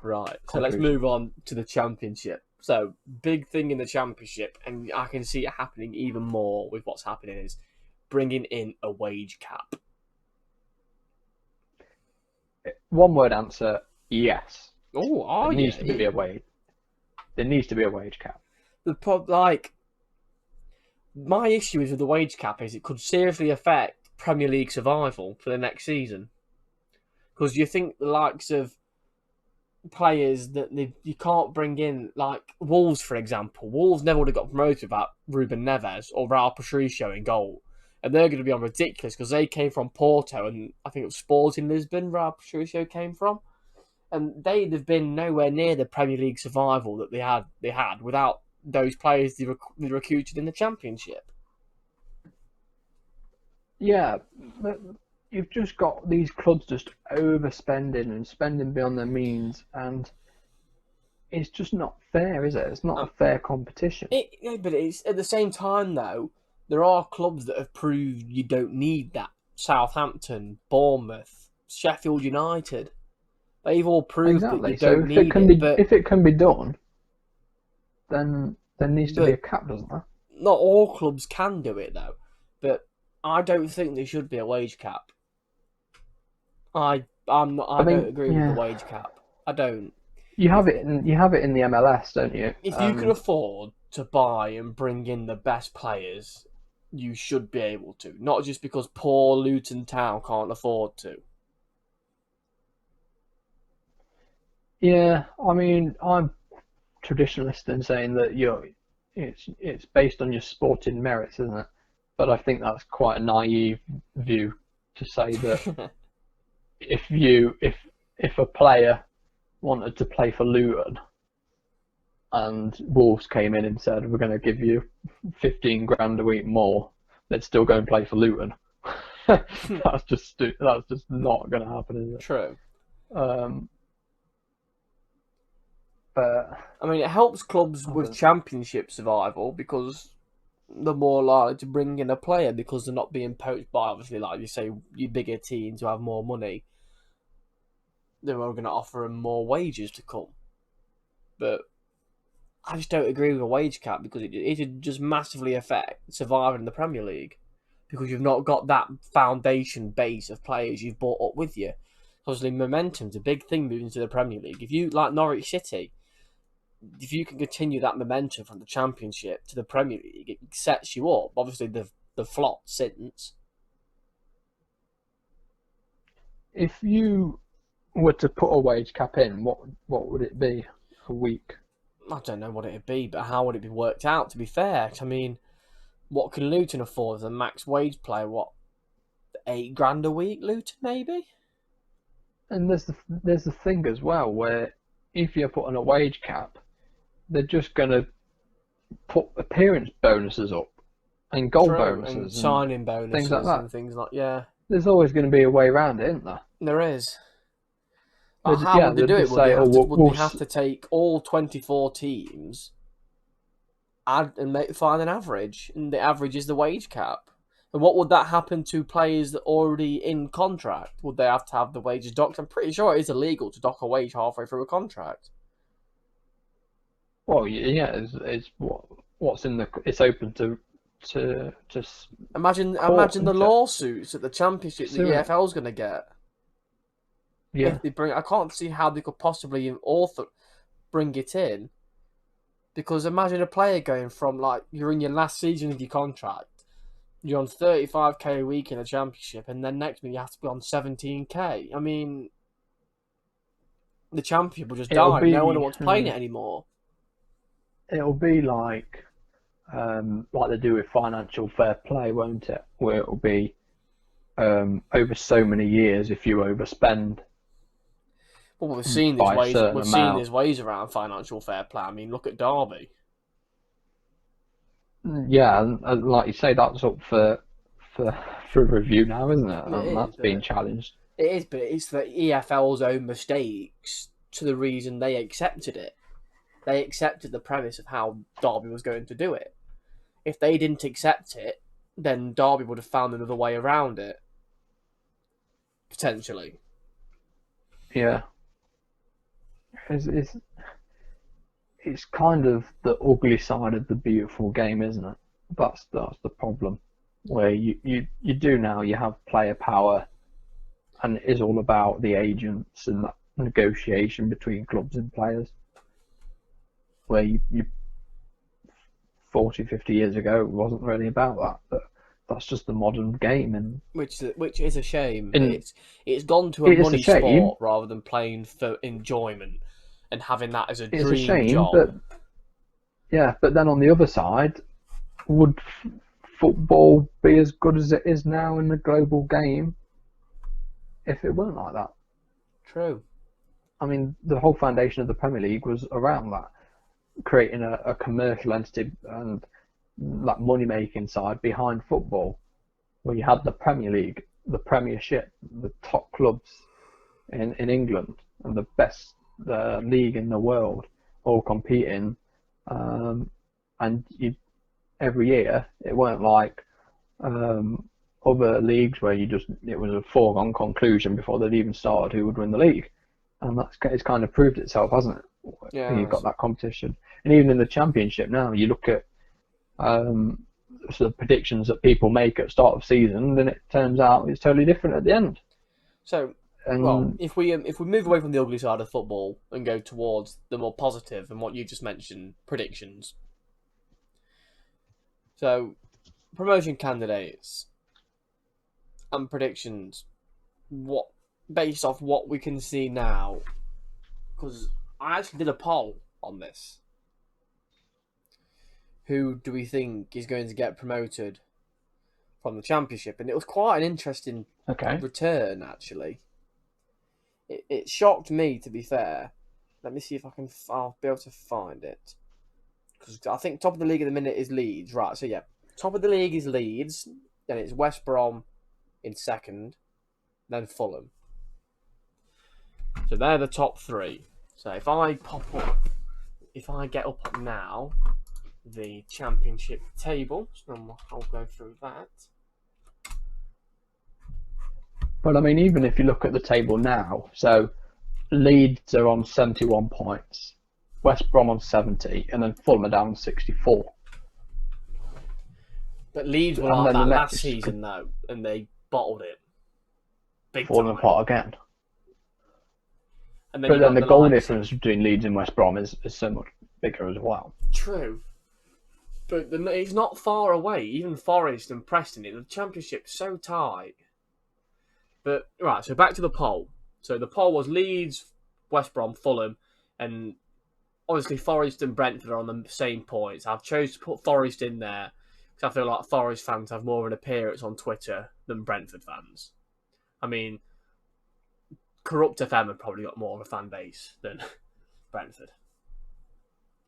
Right. So let's move on to the Championship. So big thing in the Championship, and I can see it happening even more with what's happening, is bringing in a wage cap. One word answer: yes. Oh, There needs to be a wage. There needs to be a wage cap. My issue is with the wage cap is it could seriously affect Premier League survival for the next season. Because you think the likes of players that you can't bring in, like Wolves, for example. Wolves never would have got promoted without Ruben Neves or Raul Patricio in goal. And they're going to be on ridiculous because they came from Porto and I think it was Sporting Lisbon Raul Patricio came from. And they'd have been nowhere near the Premier League survival that they had without those players they recruited in the Championship. Yeah, but you've just got these clubs just overspending and spending beyond their means, and it's just not fair, is it? It's not a fair competition. But it's at the same time though, there are clubs that have proved you don't need that. Southampton, Bournemouth, Sheffield United. They've all proved that you don't need it. But if it can be done, then there needs to be a cap, doesn't there? Not all clubs can do it though. But I don't think there should be a wage cap. I don't agree with the wage cap. I don't. You have it in the MLS, don't you? If you can afford to buy and bring in the best players, you should be able to. Not just because poor Luton Town can't afford to. Yeah, I mean, I'm traditionalist in saying that it's based on your sporting merits, isn't it? But I think that's quite a naive view to say that if a player wanted to play for Luton and Wolves came in and said we're going to give you 15 grand a week more, they'd still go and play for Luton. That's just not going to happen, is it? True. But I mean, it helps clubs with Championship survival because they're more likely to bring in a player because they're not being poached by, obviously, like you say, your bigger teams who have more money. They're all going to offer them more wages to come. But I just don't agree with a wage cap because it would just massively affect surviving in the Premier League because you've not got that foundation base of players you've brought up with you. Obviously, momentum's a big thing moving to the Premier League. If you, like Norwich City, if you can continue that momentum from the Championship to the Premier League, it sets you up. Obviously, they've flopped since. If you were to put a wage cap in, what would it be a week? I don't know what it'd be, but how would it be worked out, to be fair? I mean, what can Luton afford as a max wage player? What, £8,000 a week, Luton, maybe? And there's the thing as well, where if you're putting a wage cap, they're just going to put appearance bonuses up and goal bonuses and signing bonuses things like that. And things like, yeah. There's always going to be a way around it, isn't there? There is. How would they do it? Would they have to take all 24 teams and find an average? And the average is the wage cap. And what would that happen to players that are already in contract? Would they have to have the wages docked? I'm pretty sure it is illegal to dock a wage halfway through a contract. Well, yeah, it's what's in the. It's open to. Imagine the lawsuits that the Championship the EFL is going to get. Yeah. If they bring, I can't see how they could possibly bring it in, because imagine a player going from, like, you're in your last season of your contract, you're on 35k a week in a Championship, and then next week you have to be on 17k. I mean, the Championship will just die. No one wants playing it anymore. It'll be like they do with financial fair play, won't it? Where it'll be over so many years if you overspend. Well, we've seen there's ways around financial fair play. I mean, look at Derby. Yeah, and like you say, that's up for review now, isn't it? And that's being challenged. It is, but it's the EFL's own mistakes to the reason they accepted it. They accepted the premise of how Derby was going to do it. If they didn't accept it, then Derby would have found another way around it. Potentially. Yeah. It's it's kind of the ugly side of the beautiful game, isn't it? That's the problem. Where you do now, you have player power, and it is all about the agents and that negotiation between clubs and players. Where you 40, 50 years ago, it wasn't really about that, but that's just the modern game, and which is a shame. in, It's gone to a it is a money shame. sport rather than playing for enjoyment and having that as a It's a dream shame, job. but yeah, but then on the other side, would football be as good as it is now in the global game if it weren't like that? True. I mean, the whole foundation of the Premier League was around that, creating a commercial entity and that money making side behind football, where you had the Premier League, the Premiership, the top clubs in England, and the best league in the world all competing. And every year, it weren't like other leagues where it was a foregone conclusion before they'd even started who would win the league. And it's kind of proved itself, hasn't it? Yeah. You've got that competition. And even in the Championship now, you look at sort of predictions that people make at start of season, then it turns out it's totally different at the end. So, And if we move away from the ugly side of football and go towards the more positive and what you just mentioned, predictions. So, promotion candidates and predictions. What based off what we can see now, because I actually did a poll on this. Who do we think is going to get promoted from the Championship? And it was quite an interesting return, actually. It shocked me, to be fair. Let me see if I'll be able to find it. Because I think top of the league at the minute is Leeds. Right, so yeah. Top of the league is Leeds. Then it's West Brom in second. Then Fulham. So they're the top three. So if I get up now, the Championship table, so I'll go through that. But I mean, even if you look at the table now, so Leeds are on 71 points, West Brom on 70, and then Fulham are down on 64. But Leeds were like that last season, though, and they bottled it. Big falling time. apart again. And then but then the goal difference between Leeds and West Brom is so much bigger as well. True. But it's not far away. Even Forest and Preston, the Championship's so tight. But, right, so back to the poll. So the poll was Leeds, West Brom, Fulham, and obviously Forest and Brentford are on the same points. I've chosen to put Forest in there because I feel like Forest fans have more of an appearance on Twitter than Brentford fans. I mean, Corrupt FM have probably got more of a fan base than Brentford.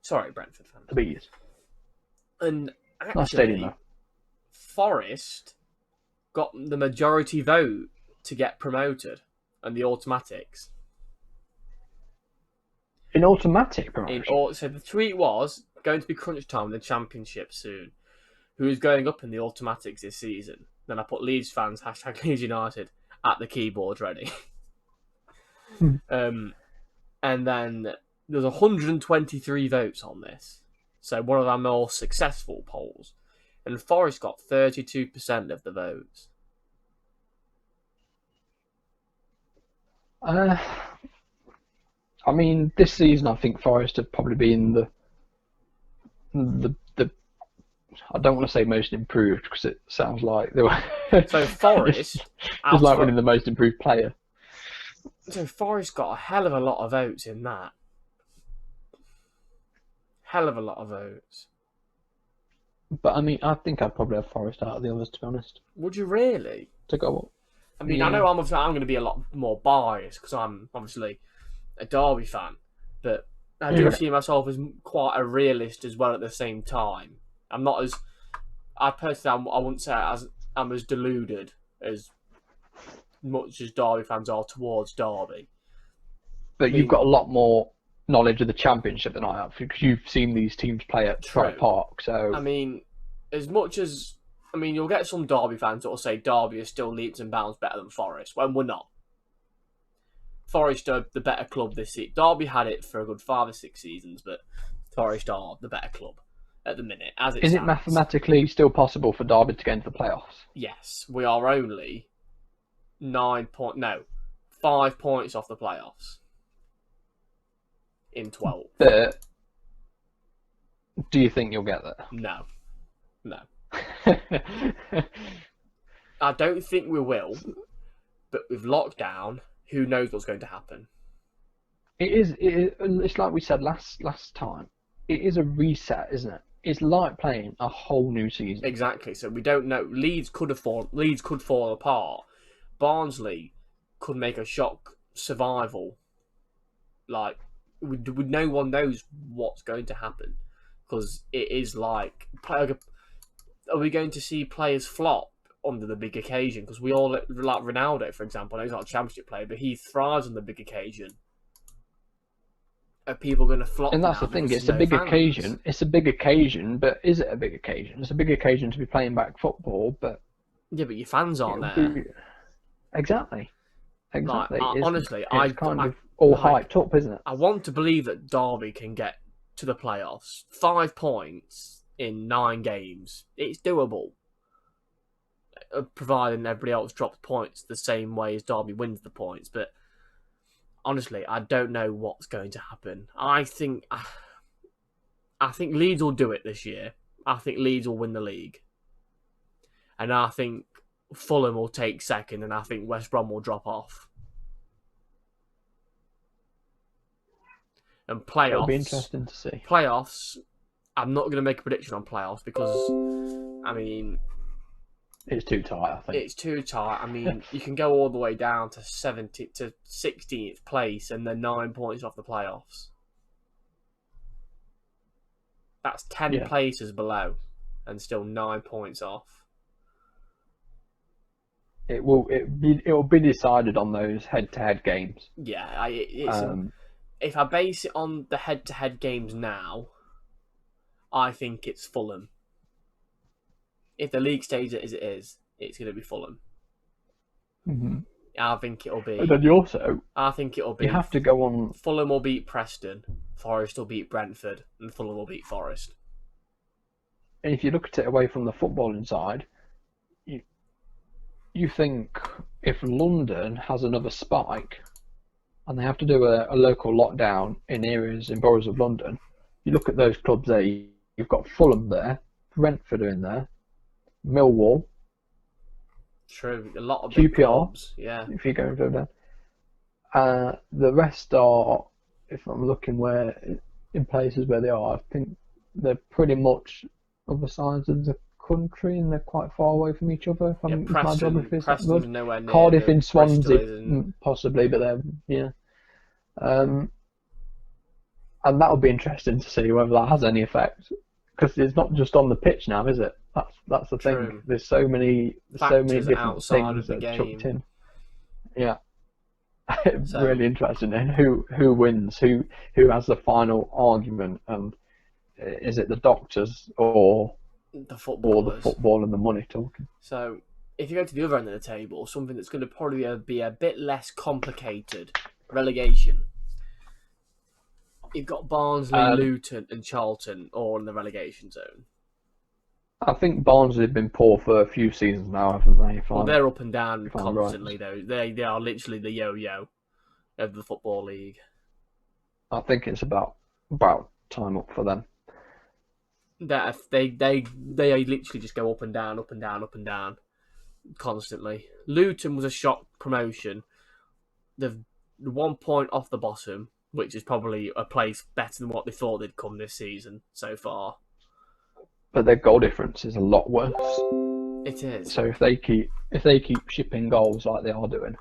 Sorry, Brentford fans. The Bees. And Nice stadium, actually, though. Forest got the majority vote to get promoted and the automatics. In automatic promotion? So the tweet was, going to be crunch time in the Championship soon. Who is going up in the automatics this season? Then I put Leeds fans, # Leeds United, at the keyboard ready. And then there's 123 votes on this. So one of our more successful polls. And Forest got 32% of the votes. I mean, this season I think Forest have probably been the I don't want to say most improved because it sounds like they were. So Forest was like winning the most improved player. So Forest got a hell of a lot of votes in that. Hell of a lot of votes. But I mean, I think I'd probably have Forest out of the others, to be honest. Would you really? To go up. I mean, yeah. I know I'm going to be a lot more biased because I'm obviously a Derby fan, but I do see myself as quite a realist as well at the same time. I'm not as... I personally, I wouldn't say I'm as deluded as much as Derby fans are towards Derby. But you've got a lot more knowledge of the Championship than I have because you've seen these teams play at Pride Park. So I mean, as much as... I mean, you'll get some Derby fans that will say Derby is still leaps and bounds better than Forest, when we're not. Forest are the better club this season. Derby had it for a good 5 or 6 seasons, but Forest are the better club at the minute, as it Is stands. it mathematically still possible for Derby to get into the playoffs? Yes, we are only 5 points off the playoffs in 12. But do you think you'll get there? No. I don't think we will, but with lockdown, who knows what's going to happen? It's like we said last time. It is a reset, isn't it? It's like playing a whole new season. Exactly. So we don't know. Leeds could fall apart. Barnsley could make a shock survival. Like, no one knows what's going to happen because it is like, are we going to see players flop under the big occasion? Because we all like Ronaldo, for example. I know he's not a championship player, but he thrives on the big occasion. Are people going to flop? And that's the thing. It's a big occasion. It's a big occasion, but is it a big occasion? It's a big occasion to be playing back football, but yeah, but your fans aren't there. Exactly. Like, honestly, it's kind of all hyped up, isn't it? I want to believe that Derby can get to the playoffs. 5 points in 9 games. It's doable. Providing everybody else drops points the same way as Derby wins the points. But honestly, I don't know what's going to happen. I think Leeds will do it this year. I think Leeds will win the league. And I think Fulham will take second, and I think West Brom will drop off. And playoffs... It'll be interesting to see. Playoffs, I'm not going to make a prediction on playoffs because, I mean... It's too tight, I think. It's too tight. I mean, you can go all the way down to 16th place and then 9 points off the playoffs. That's 10 places below and still 9 points off. It will be decided on those head-to-head games. Yeah, if I base it on the head-to-head games now, I think it's Fulham. If the league stays as it is, it's going to be Fulham. Mm-hmm. I think it'll be. But then I think it'll be. You have to go on. Fulham will beat Preston, Forest will beat Brentford, and Fulham will beat Forest. And if you look at it away from the footballing side, you think if London has another spike and they have to do a local lockdown in areas in boroughs of London, you look at those clubs there. You've got Fulham there, Brentford are in there, Millwall. True, a lot of big QPR, clubs. Yeah. if you go over there. The rest are, if I'm looking in places where they are, I think they're pretty much other sides of the country and they're quite far away from each other. If my geography is Preston's good. nowhere near. Cardiff in Swansea, possibly, but they're and that'll be interesting to see whether that has any effect, because it's not just on the pitch now, is it? That's the True. thing. There's so many different things that are chucked in. Yeah. It's really interesting. And who wins? Who has the final argument? And is it the doctors or the footballers? Or the football and the money talking? So if you go to the other end of the table, something that's going to probably be a bit less complicated, relegation. You've got Barnsley, Luton and Charlton all in the relegation zone. I think Barnsley have been poor for a few seasons now, haven't they? They're up and down constantly, though. They are literally the yo-yo of the Football League. I think it's about time up for them. That they literally just go up and down, up and down, up and down, constantly. Luton was a shock promotion. They're 1 point off the bottom, which is probably a place better than what they thought they'd come this season so far. But their goal difference is a lot worse. It is. So if they keep shipping goals like they are doing,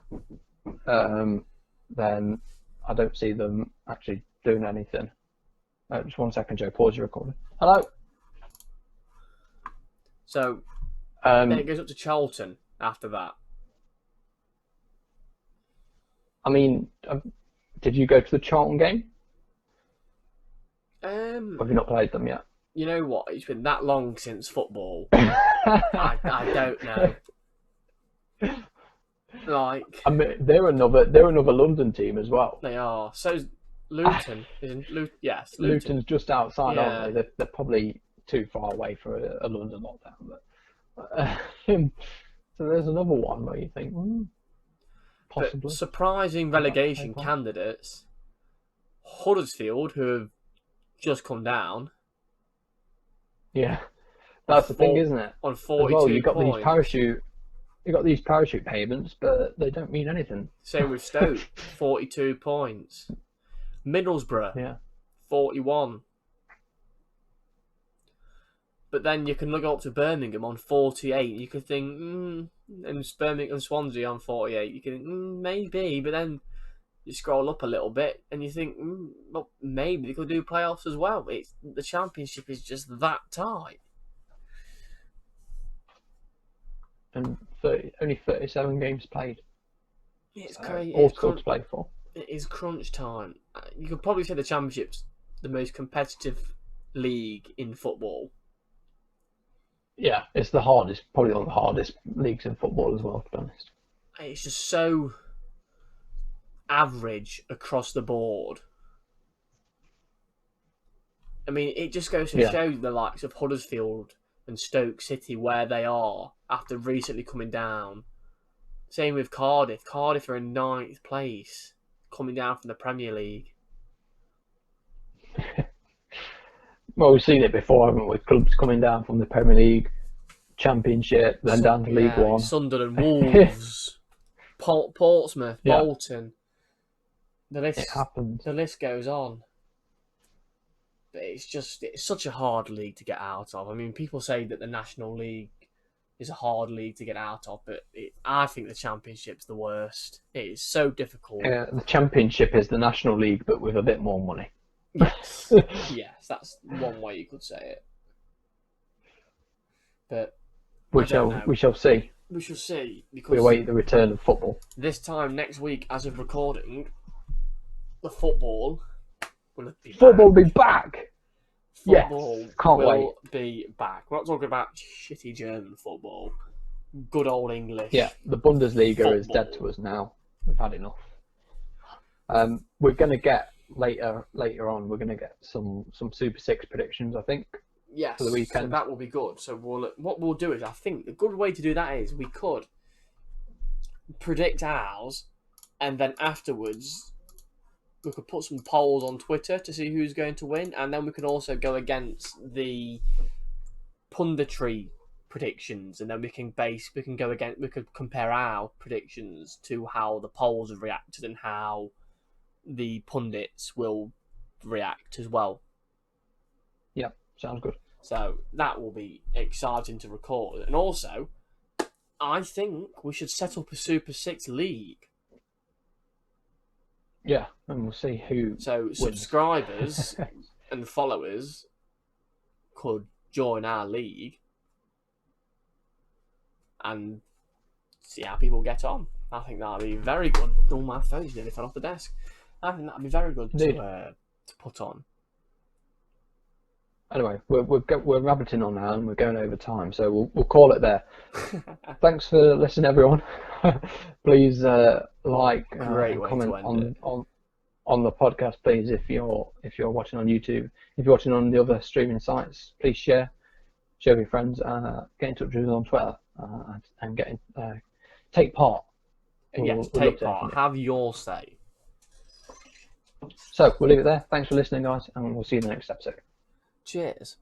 then I don't see them actually doing anything. Just 1 second, Joe. Pause your recording. Hello. So then it goes up to Charlton after that. I mean, did you go to the Charlton game? Have you not played them yet? You know what? It's been that long since football. I don't know. Like, I mean, they're another London team as well. they are. So's Luton. Isn't Luton? Yes, Luton. Luton's just outside, aren't Yeah. they? They're probably too far away for a London lockdown. But so there's another one where you think, But possibly. surprising relegation candidates, Huddersfield, who have just come down. Yeah, that's the thing, isn't it? On As 42 well, you got points. these parachute payments, but they don't mean anything. Same with Stoke, 42 points. Middlesbrough, Yeah. 41. But then you can look up to Birmingham on 48. You could think, and Birmingham and Swansea on 48. You can think, maybe. But then you scroll up a little bit and you think, well, maybe they could do playoffs as well. The Championship is just that tight. And only 37 games played. It's crazy. All still to play for. It is crunch time. You could probably say the Championship's the most competitive league in football. Yeah, it's the hardest, probably one of the hardest leagues in football as well, to be honest. It's just so average across the board. I mean, it just goes to show the likes of Huddersfield and Stoke City where they are after recently coming down. Same with Cardiff. Cardiff are in 9th place, coming down from the Premier League. Well, we've seen it before, haven't we? Clubs coming down from the Premier League, Championship, then down to League One. Sunderland, Wolves, Portsmouth, Bolton. It happens. The list goes on. But it's such a hard league to get out of. I mean, people say that the National League is a hard league to get out of, but I think the Championship's the worst. It is so difficult. The Championship is the National League, but with a bit more money. Yes, yes, that's one way you could say it. But we shall see. We shall see, because we await the return of football. This time next week, as of recording, the football will be back. Football will be back. Football yes, can't will wait. be back. We're not talking about shitty German football. Good old English. Yeah, the Bundesliga is dead to us now. We've had enough. We're going to get later on. We're going to get some Super Six predictions, I think. Yes, for the weekend. So that will be good. So what we'll do is, I think the good way to do that is we could predict ours, and then afterwards we could put some polls on Twitter to see who's going to win, and then we can also go against the punditry predictions, and then we could compare our predictions to how the polls have reacted and how the pundits will react as well. Yeah, sounds good. So that will be exciting to record. And also, I think we should set up a Super 6 league. Yeah, and we'll see who wins. Subscribers and followers could join our league and see how people get on. I think that would be very good. Oh, my phone's nearly fell off the desk. I think that would be very good to put on. Anyway, we're rabbiting on now and we're going over time, so we'll call it there. Thanks for listening, everyone. Please like and comment on the podcast, please. If you're watching on YouTube, if you're watching on the other streaming sites, please share with your friends. Get in touch with us on Twitter and take part. Take part. Have your say. So we'll leave it there. Thanks for listening, guys, and we'll see you in the next episode. Cheers.